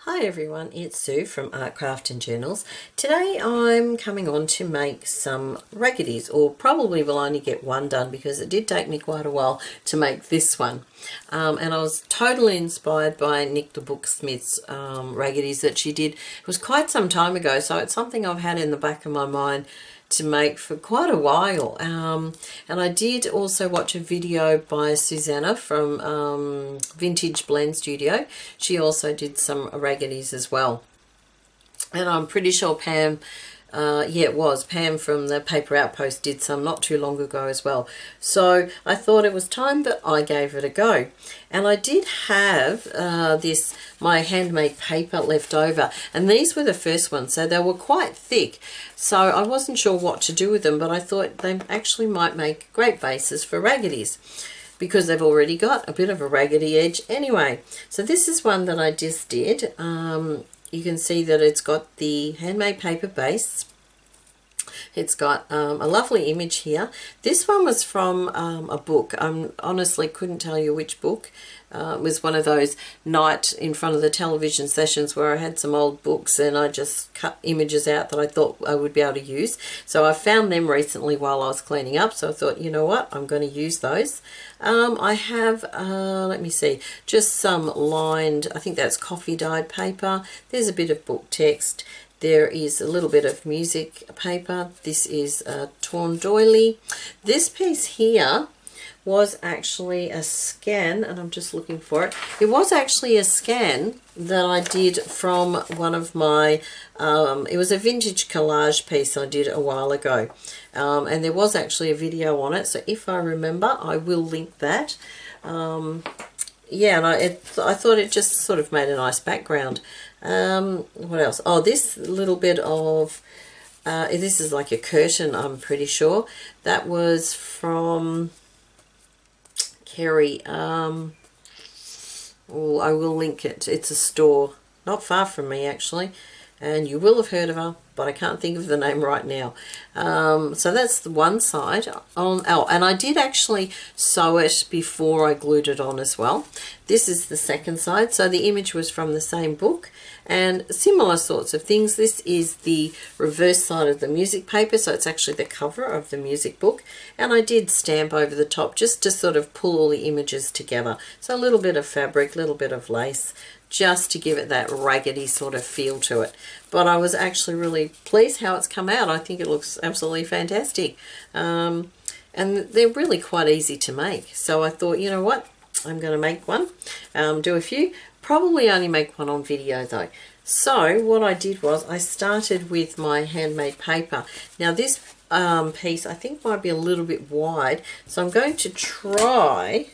Hi everyone, it's Sue from Artcraftjournals. Today I'm coming on to make some raggedies, or probably will only get one done because it did take me quite a while to make this one. And I was totally inspired by Nik The Booksmith's raggedies that she did. It was quite some time ago, so it's something I've had in the back of my mind to make for quite a while. And I did also watch a video by Susanna from Vintage Blend Studio. She also did some raggedies as well. And I'm pretty sure Pam, it was Pam from the Paper Outpost did some not too long ago as well. So I thought it was time, but I gave it a go. And I did have my handmade paper left over, and these were the first ones, so they were quite thick. So I wasn't sure what to do with them, but I thought they actually might make great bases for raggedies because they've already got a bit of a raggedy edge anyway. So this is one that I just did. You can see that it's got the handmade paper base. It's got a lovely image here. This one was from a book. I honestly couldn't tell you which book. It was one of those night in front of the television sessions where I had some old books and I just cut images out that I thought I would be able to use. So I found them recently while I was cleaning up, so I thought, you know what, I'm going to use those. I have, let me see, just some lined, I think that's coffee dyed paper. There's a bit of book text. There is a little bit of music paper. This is a torn doily. This piece here was actually a scan, and I'm just looking for it. It was actually a scan that I did from one of my, it was a vintage collage piece I did a while ago. And there was actually a video on it, so if I remember, I will link that. Yeah, and I thought it just sort of made a nice background. What else? Oh, this little bit of, this is like a curtain, I'm pretty sure. That was from Kerry. Oh, I will link it. It's a store not far from me actually, and you will have heard of her, but I can't think of the name right now. So that's the one side. Oh, and I did actually sew it before I glued it on as well. This is the second side. So the image was from the same book and similar sorts of things. This is the reverse side of the music paper, so it's actually the cover of the music book. And I did stamp over the top just to sort of pull all the images together. So a little bit of fabric, a little bit of lace, just to give it that raggedy sort of feel to it. But I was actually really pleased how it's come out. I think it looks absolutely fantastic. And they're really quite easy to make. So I thought, you know what, I'm going to make one, do a few. Probably only make one on video though. So what I did was I started with my handmade paper. Now this piece I think might be a little bit wide, so I'm going to try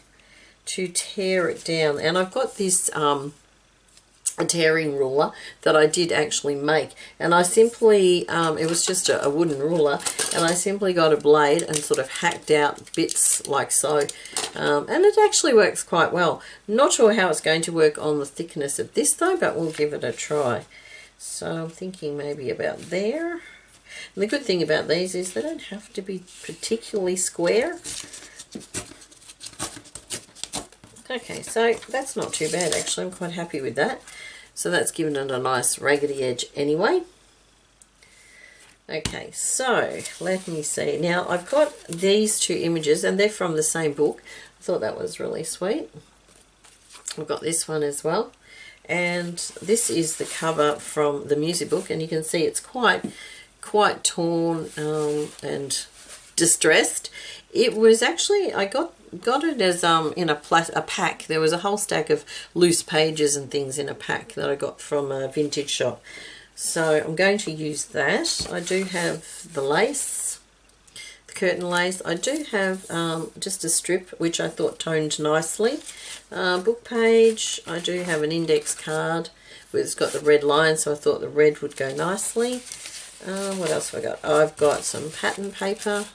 to tear it down. And I've got this a tearing ruler that I did actually make, and I simply it was just a wooden ruler, and I simply got a blade and sort of hacked out bits like so, and it actually works quite well. Not sure how it's going to work on the thickness of this though, but we'll give it a try. So I'm thinking maybe about there. And the good thing about these is they don't have to be particularly square. Okay, so that's not too bad actually. I'm quite happy with that. So that's given it a nice raggedy edge anyway. Okay, so let me see. Now I've got these two images and they're from the same book. I thought that was really sweet. I've got this one as well. And this is the cover from the music book, and you can see it's quite torn and distressed. It was actually, I got it as in a pack. There was a whole stack of loose pages and things in a pack that I got from a vintage shop. So I'm going to use that. I do have the lace, the curtain lace. I do have just a strip which I thought toned nicely. Book page. I do have an index card where it's got the red line, so I thought the red would go nicely. What else have I got? Oh, I've got some pattern paper.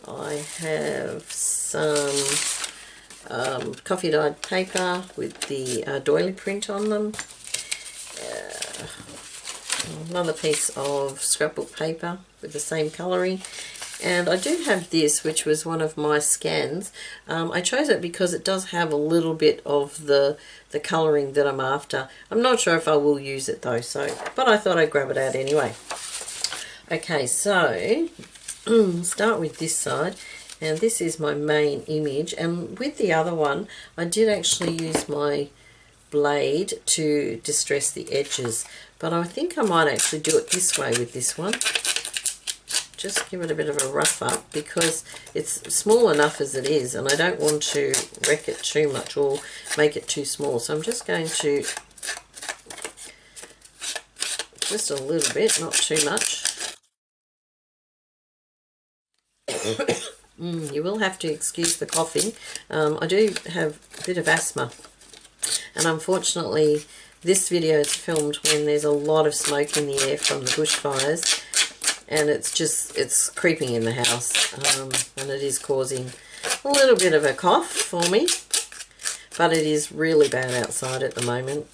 I have some coffee dyed paper with the doily print on them. Another piece of scrapbook paper with the same colouring. And I do have this, which was one of my scans. I chose it because it does have a little bit of the colouring that I'm after. I'm not sure if I will use it though, but I thought I'd grab it out anyway. Okay, so start with this side, and this is my main image. And with the other one, I did actually use my blade to distress the edges, but I think I might actually do it this way with this one. Just give it a bit of a rough up because it's small enough as it is, and I don't want to wreck it too much or make it too small. So I'm just going to, just a little bit, not too much. You will have to excuse the coughing. I do have a bit of asthma, and unfortunately this video is filmed when there's a lot of smoke in the air from the bushfires, and it's creeping in the house, and it is causing a little bit of a cough for me, but it is really bad outside at the moment.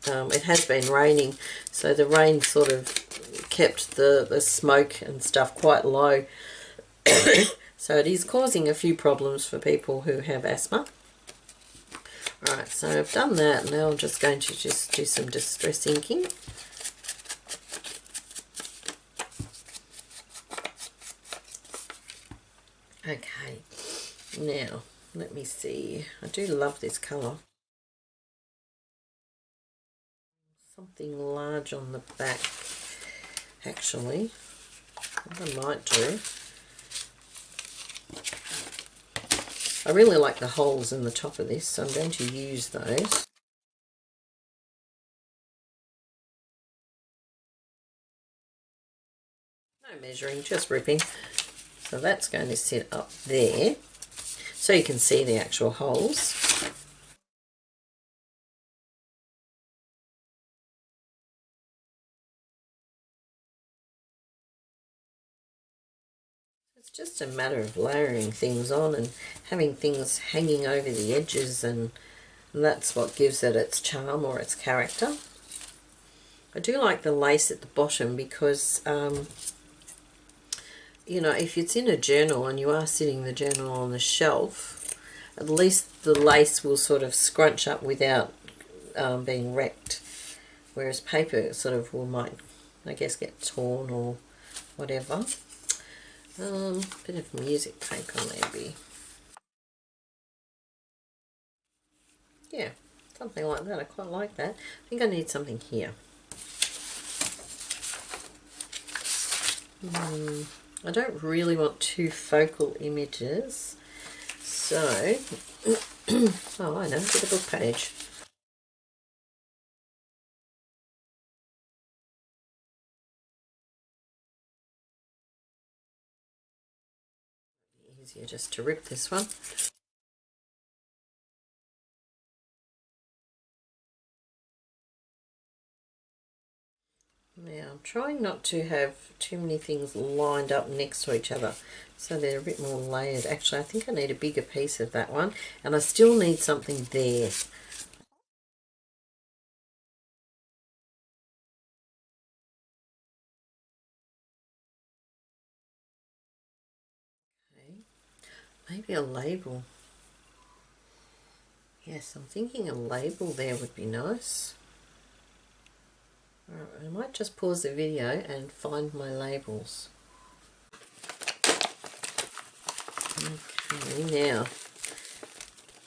It has been raining, so the rain sort of kept the smoke and stuff quite low. So it is causing a few problems for people who have asthma. Alright, so I've done that. Now I'm just going to just do some distress inking. Okay, now let me see. I do love this colour. Something large on the back, actually. What I might do, I really like the holes in the top of this, so I'm going to use those. No measuring, just ripping. So that's going to sit up there, so you can see the actual holes. It's just a matter of layering things on and having things hanging over the edges, and that's what gives it its charm or its character. I do like the lace at the bottom because, you know, if it's in a journal and you are sitting the journal on the shelf, at least the lace will sort of scrunch up without being wrecked, whereas paper sort of might, I guess, get torn or whatever. Bit of music paper maybe. Yeah, something like that. I quite like that. I think I need something here. I don't really want two focal images, so oh, I know, get a book page. Easier just to rip this one. Now I'm trying not to have too many things lined up next to each other, so they're a bit more layered. Actually, I think I need a bigger piece of that one, and I still need something there. Okay. Maybe a label. Yes, I'm thinking a label there would be nice. Alright, I might just pause the video and find my labels. Okay, now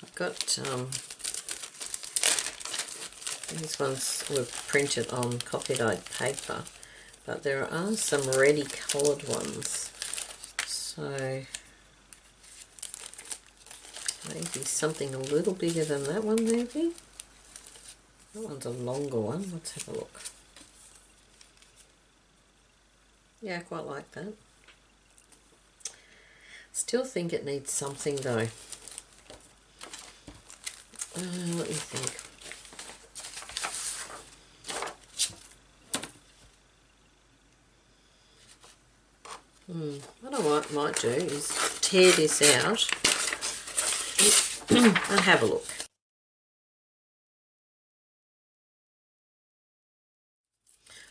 I've got these ones were printed on copied paper, but there are some ready coloured ones, so maybe something a little bigger than that one maybe. That one's a longer one. Let's have a look. Yeah, I quite like that. Still think it needs something though. Let me think. What I might do is tear this out and have a look.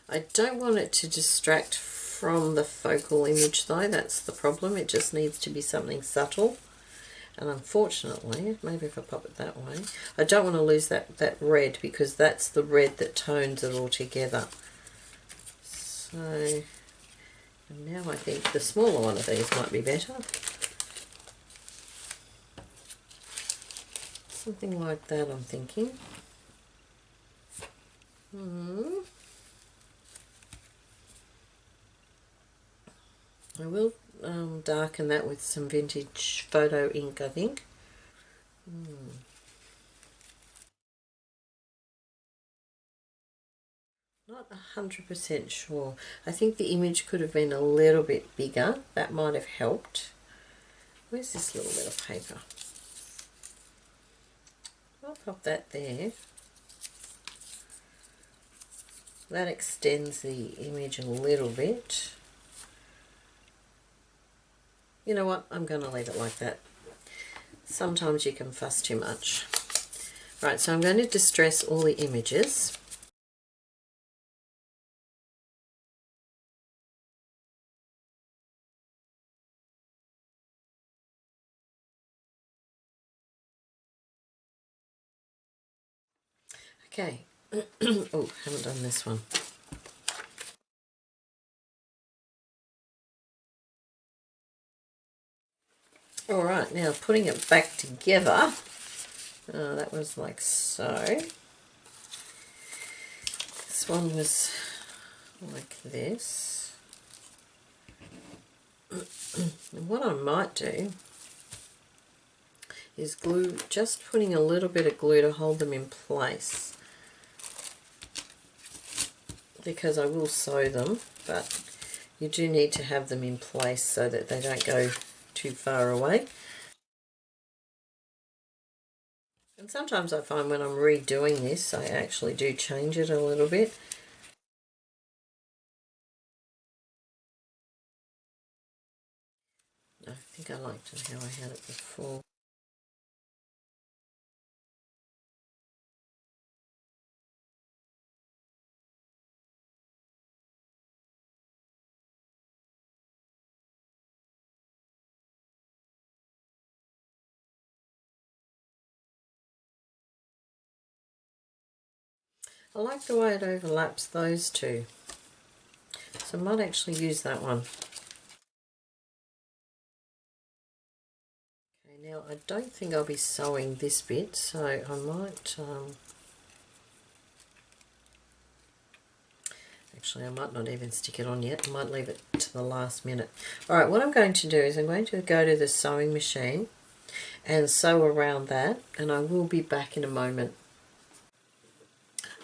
I don't want it to distract from the focal image though, that's the problem. It just needs to be something subtle. And unfortunately, maybe if I pop it that way, I don't want to lose that red, because that's the red that tones it all together. So and now I think the smaller one of these might be better. Something like that, I'm thinking. I will darken that with some vintage photo ink, I think. Not 100% sure. I think the image could have been a little bit bigger. That might have helped. Where's this little bit of paper? I'll pop that there. That extends the image a little bit. You know what? I'm going to leave it like that. Sometimes you can fuss too much. Right, so I'm going to distress all the images. Okay. Oh, haven't done this one. All right, now putting it back together. That was like so. This one was like this. And what I might do is glue, just putting a little bit of glue to hold them in place, because I will sew them, but you do need to have them in place so that they don't go too far away. And sometimes I find when I'm redoing this, I actually do change it a little bit. I think I liked it how I had it before. I like the way it overlaps those two, so I might actually use that one. Okay, now I don't think I'll be sewing this bit, so I might actually I might not even stick it on yet. I might leave it to the last minute. Alright, what I'm going to do is I'm going to go to the sewing machine and sew around that, and I will be back in a moment.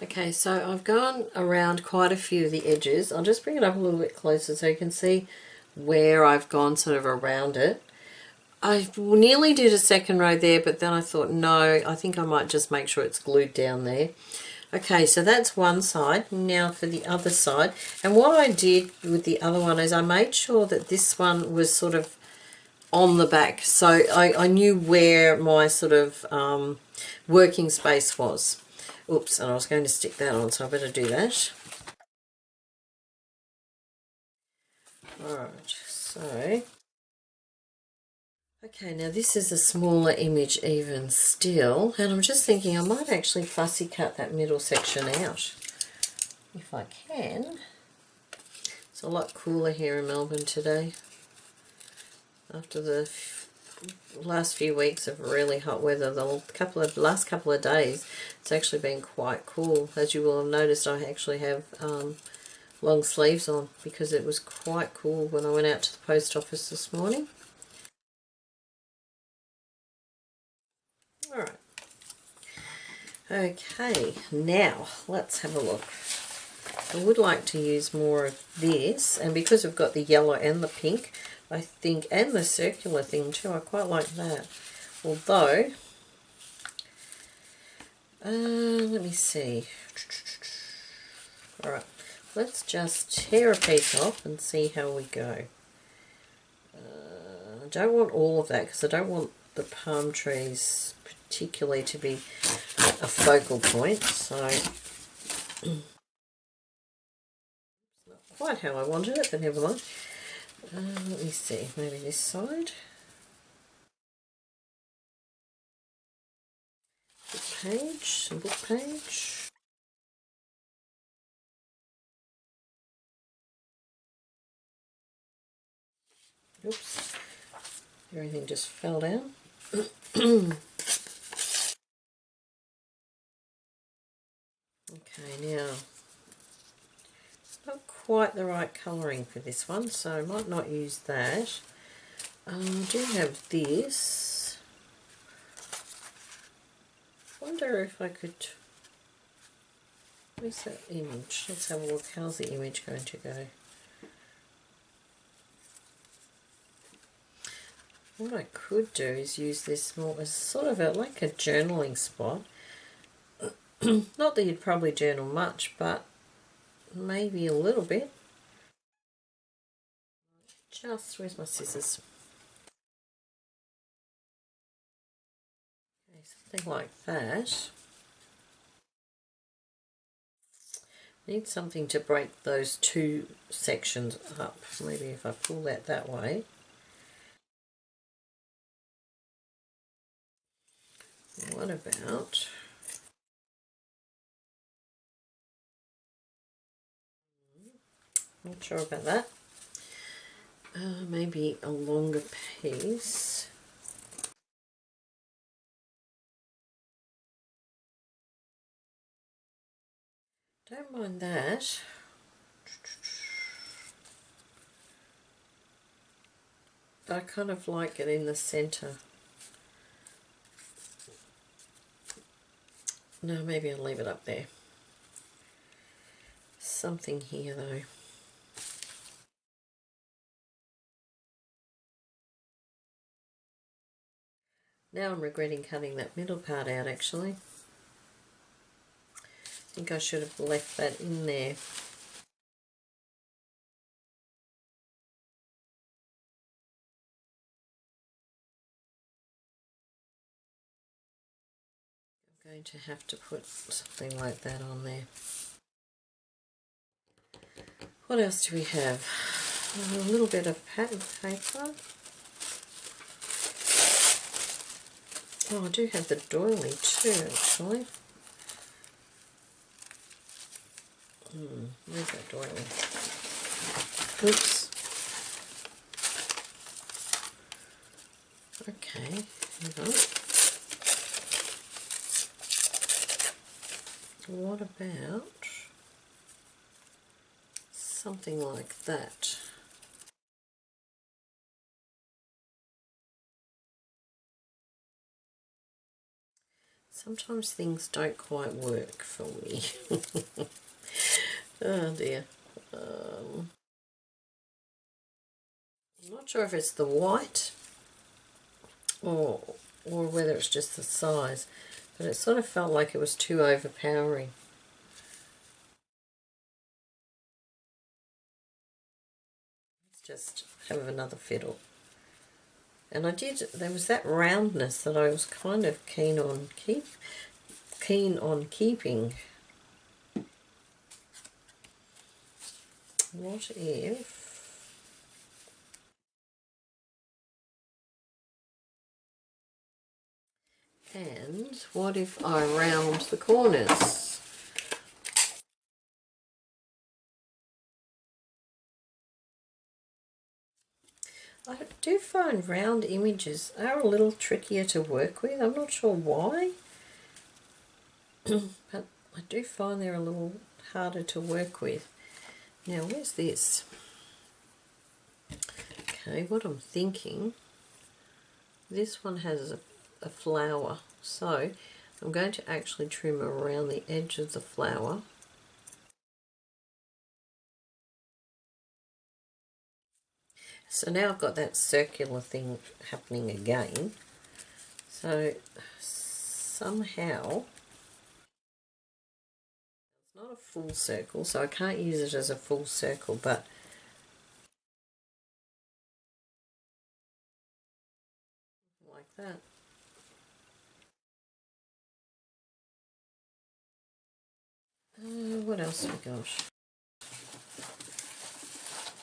Okay, so I've gone around quite a few of the edges. I'll just bring it up a little bit closer so you can see where I've gone sort of around it. I nearly did a second row there, but then I thought, no, I think I might just make sure it's glued down there. Okay, so that's one side. Now for the other side. And what I did with the other one is I made sure that this one was sort of on the back. So I knew where my sort of working space was. Oops, and I was going to stick that on, so I better do that. Alright, so... Okay, now this is a smaller image even still, and I'm just thinking I might actually fussy cut that middle section out, if I can. It's a lot cooler here in Melbourne today. After the last few weeks of really hot weather, the last couple of days, it's actually been quite cool. As you will have noticed, I actually have long sleeves on because it was quite cool when I went out to the post office this morning. Alright. Okay, now let's have a look. I would like to use more of this, and because we've got the yellow and the pink, I think, and the circular thing too, I quite like that. Although, let me see. Alright, let's just tear a piece off and see how we go. I don't want all of that because I don't want the palm trees particularly to be a focal point, so not the quite how I wanted it, but never mind. Let me see, maybe this side. Book page. Oops, everything just fell down. Okay, now, not quite the right colouring for this one, so I might not use that. I do have this. I wonder if I could... Where's that image? Let's have a look. How's the image going to go? What I could do is use this more as sort of like a journaling spot. Not that you'd probably journal much, but maybe a little bit. Just, where's my scissors? Okay, something like that. Need something to break those two sections up. Maybe if I pull that way. What about... Not sure about that. Maybe a longer piece. Don't mind that. But I kind of like it in the centre. No, maybe I'll leave it up there. Something here though. Now I'm regretting cutting that middle part out actually. I think I should have left that in there. I'm going to have to put something like that on there. What else do we have? A little bit of pattern paper. Oh, I do have the doily too, actually. Where's that doily? Oops. Okay, hang on. What about something like that? Sometimes things don't quite work for me. Oh dear. I'm not sure if it's the white or whether it's just the size, but it sort of felt like it was too overpowering. Let's just have another fiddle. And there was that roundness that I was kind of keen on keeping. What if I round the corners? I do find round images are a little trickier to work with. I'm not sure why, but I do find they're a little harder to work with. Now, where's this? Okay, what I'm thinking, this one has a flower, so I'm going to actually trim around the edge of the flower. So now I've got that circular thing happening again. So somehow, it's not a full circle, so I can't use it as a full circle, but like that. What else have we got?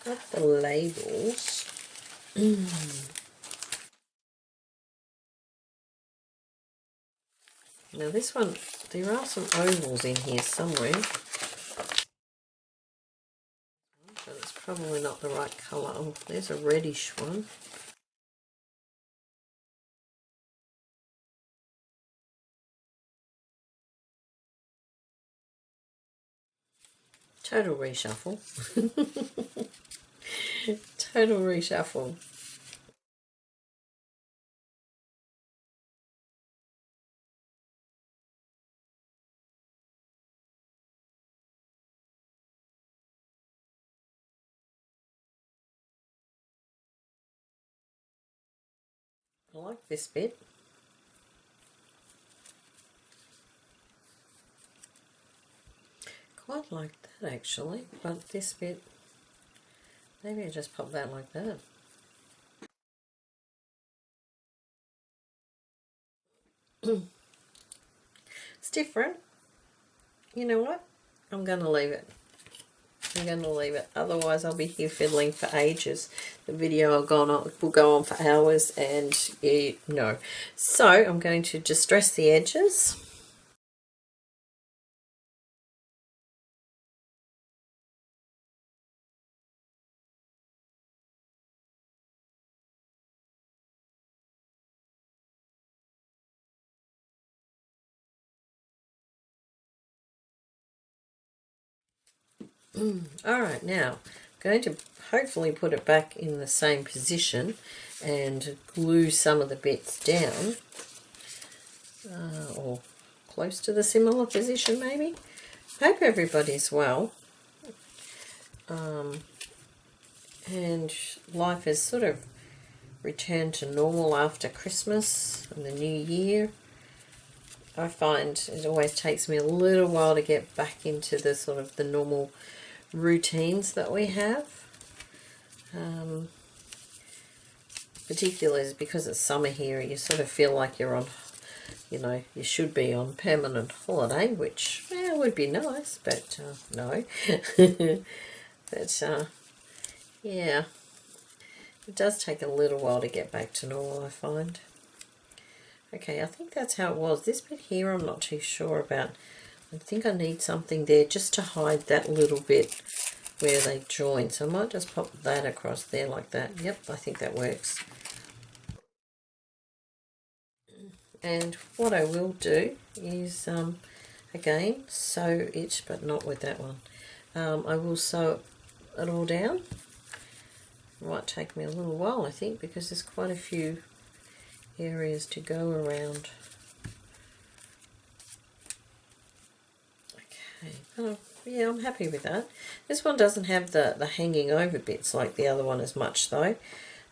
Like the labels. Now this one, there are some ovals in here somewhere, but it's probably not the right colour. Oh, there's a reddish one. Total reshuffle. Total reshuffle. I like this bit. Quite like that actually, but this bit, maybe I just pop that like that. It's different. You know what? I'm going to leave it. I'm going to leave it. Otherwise, I'll be here fiddling for ages. The video will go on for hours, and no. So I'm going to distress the edges. Alright, now I'm going to hopefully put it back in the same position and glue some of the bits down, or close to the similar position maybe. Hope everybody's well, and life has sort of returned to normal after Christmas and the New Year. I find it always takes me a little while to get back into the sort of the normal routines that we have, particularly because it's summer here. You sort of feel like you're on, you should be on permanent holiday, which would be nice, but no. But yeah, it does take a little while to get back to normal, I find. Okay, I think that's how it was. This bit here I'm not too sure about. I think I need something there just to hide that little bit where they join. So I might just pop that across there like that. Yep, I think that works. And what I will do is, again, sew it, but not with that one. I will sew it all down. It might take me a little while, I think, because there's quite a few areas to go around. Okay, yeah, I'm happy with that. This one doesn't have the hanging over bits like the other one as much though,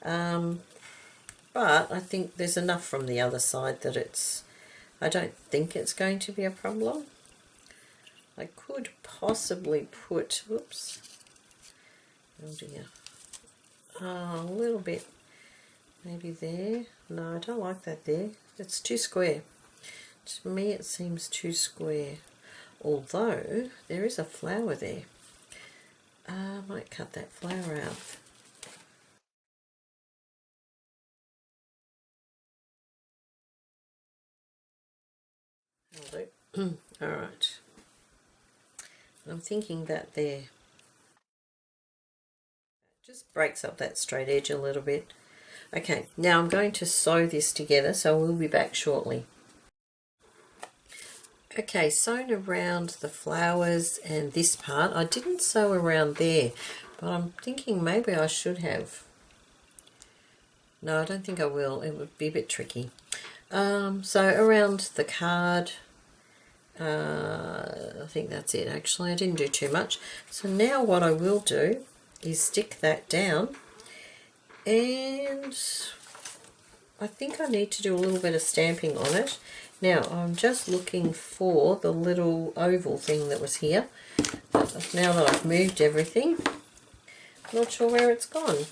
but I think there's enough from the other side that I don't think it's going to be a problem. I could possibly put, whoops, oh dear, a little bit maybe there. No, I don't like that there. It's too square. To me it seems too square. Although there is a flower there. I might cut that flower out. That'll do. Alright. I'm thinking that there just breaks up that straight edge a little bit. Okay, now I'm going to sew this together, so we'll be back shortly. Okay, sewn around the flowers and this part. I didn't sew around there, but I'm thinking maybe I should have. No, I don't think I will. It would be a bit tricky. So around the card, I think that's it actually. I didn't do too much. So now what I will do is stick that down, and I think I need to do a little bit of stamping on it. Now I'm just looking for the little oval thing that was here. Now that I've moved everything, I'm not sure where it's gone.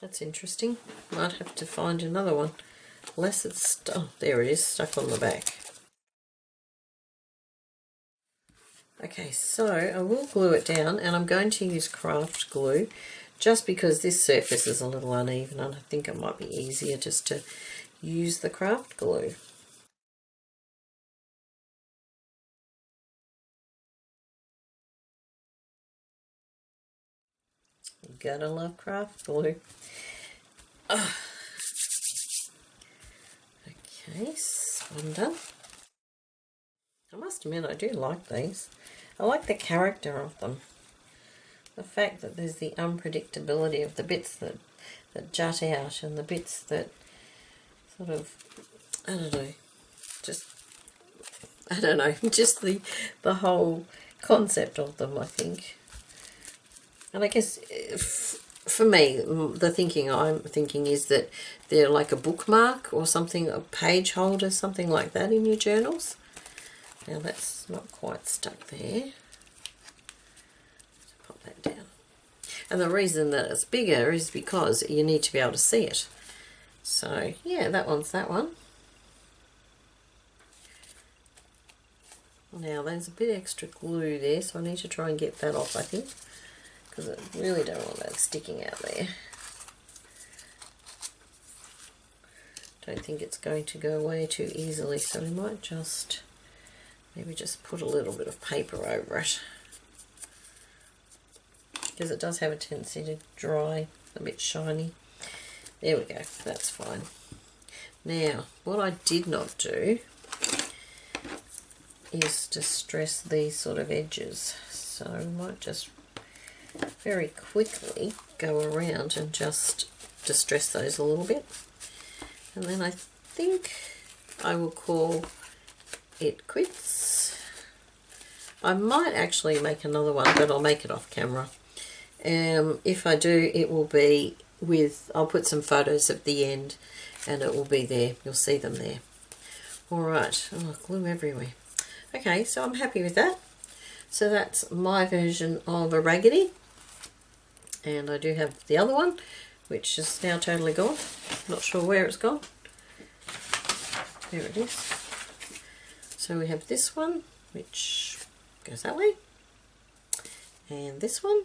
That's interesting. Might have to find another one. Unless it's, oh, there it is, stuck on the back. Okay, so I will glue it down, and I'm going to use craft glue just because this surface is a little uneven, and I think it might be easier just to use the craft glue. You gotta love craft glue. Oh. Okay, one done. I must admit I do like these. I like the character of them. The fact that there's the unpredictability of the bits that jut out and the bits that sort of, I don't know, just the whole concept of them, I think. And I guess for me, the thinking I'm thinking is that they're like a bookmark or something, a page holder, something like that in your journals. Now that's not quite stuck there. So pop that down. And the reason that it's bigger is because you need to be able to see it. So yeah, that one's that one. Now there's a bit extra glue there, so I need to try and get that off, I think, because I really don't want that sticking out there. Don't think it's going to go away too easily, so we might just maybe just put a little bit of paper over it, because it does have a tendency to dry a bit shiny. There we go, that's fine. Now, what I did not do is distress these sort of edges, so we might just very quickly go around and just distress those a little bit, and then I think I will call it quits. I might actually make another one, but I'll make it off camera. If I do, it will be with, I'll put some photos at the end and it will be there, you'll see them there. Alright, oh, glue everywhere. Okay, so I'm happy with that. So that's my version of a raggedy, and I do have the other one, which is now totally gone. Not sure where it's gone. There it is. So we have this one, which goes that way, and this one,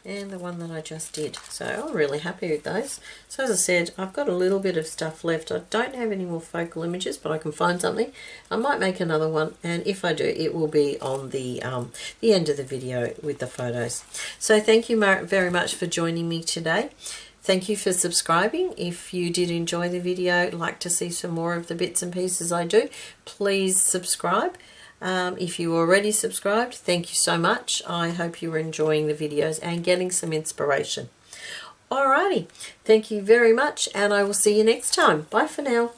and the one that I just did. So I'm really happy with those. So as I said, I've got a little bit of stuff left. I don't have any more focal images, but I can find something. I might make another one, and if I do, it will be on the end of the video with the photos. So thank you very much for joining me today. Thank you for subscribing. If you did enjoy the video, like to see some more of the bits and pieces I do, please subscribe. If you already subscribed, thank you so much. I hope you were enjoying the videos and getting some inspiration. Alrighty, thank you very much, and I will see you next time. Bye for now.